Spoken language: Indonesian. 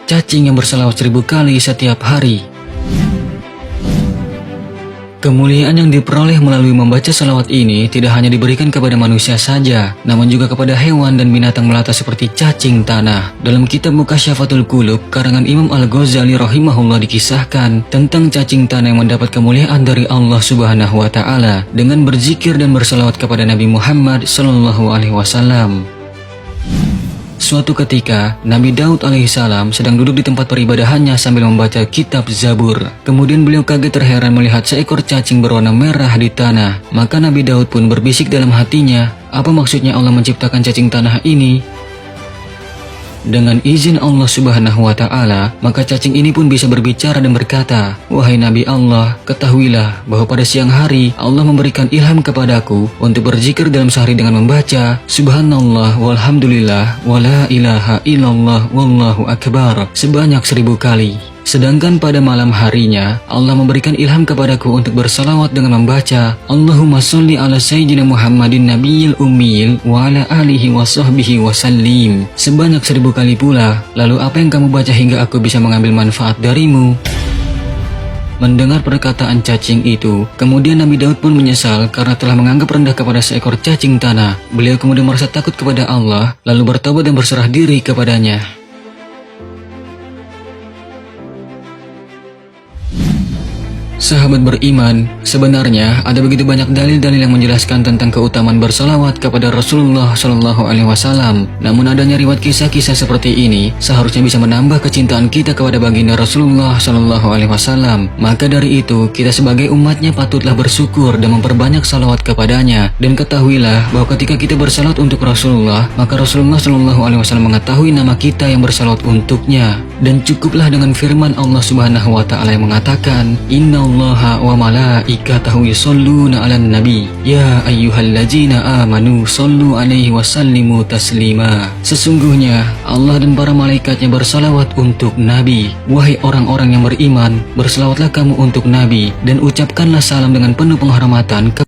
cacing yang berselawat 1000 kali setiap hari. Kemuliaan yang diperoleh melalui membaca salawat ini tidak hanya diberikan kepada manusia saja, namun juga kepada hewan dan binatang melata seperti cacing tanah. Dalam kitab Mukasyafatul Qulub, karangan Imam Al-Ghazali rahimahullah dikisahkan tentang cacing tanah yang mendapat kemuliaan dari Allah Subhanahu wa Ta'ala dengan berzikir dan bersalawat kepada Nabi Muhammad sallallahu alaihi wasallam. Suatu ketika, Nabi Daud alaihissalam sedang duduk di tempat peribadahannya sambil membaca kitab Zabur. Kemudian beliau kaget terheran melihat seekor cacing berwarna merah di tanah. Maka Nabi Daud pun berbisik dalam hatinya, apa maksudnya Allah menciptakan cacing tanah ini? Dengan izin Allah Subhanahu wa Ta'ala, maka cacing ini pun bisa berbicara dan berkata, "Wahai Nabi Allah, ketahuilah bahwa pada siang hari Allah memberikan ilham kepadaku untuk berzikir dalam sehari dengan membaca Subhanallah walhamdulillah wala ilaha illallah wallahu akbar sebanyak 1000 kali. Sedangkan pada malam harinya, Allah memberikan ilham kepadaku untuk bersalawat dengan membaca Allahumma sholli ala sayyidina Muhammadin nabiyil ummil wa ala alihi wa sahbihi wa sallim sebanyak 1000 kali pula. Lalu apa yang kamu baca hingga aku bisa mengambil manfaat darimu?" Mendengar perkataan cacing itu, kemudian Nabi Daud pun menyesal karena telah menganggap rendah kepada seekor cacing tanah. Beliau kemudian merasa takut kepada Allah, lalu bertobat dan berserah diri kepadanya. Sahabat beriman, sebenarnya ada begitu banyak dalil-dalil yang menjelaskan tentang keutamaan bersalawat kepada Rasulullah Shallallahu Alaihi Wasallam. Namun adanya riwayat kisah-kisah seperti ini seharusnya bisa menambah kecintaan kita kepada baginda Rasulullah Shallallahu Alaihi Wasallam. Maka dari itu, kita sebagai umatnya patutlah bersyukur dan memperbanyak salawat kepadanya. Dan ketahuilah bahwa ketika kita bersalawat untuk Rasulullah, maka Rasulullah Shallallahu Alaihi Wasallam mengetahui nama kita yang bersalawat untuknya. Dan cukuplah dengan firman Allah Subhanahu Wa Taala yang mengatakan, Innallaha wa malaikatahu yusholluna 'alan nabi ya ayyuhallazina amanu shollu 'alaihi wa sallimu taslima. Sesungguhnya Allah dan para malaikatnya bersalawat untuk Nabi. Wahai orang-orang yang beriman, bersalawatlah kamu untuk Nabi dan ucapkanlah salam dengan penuh penghormatan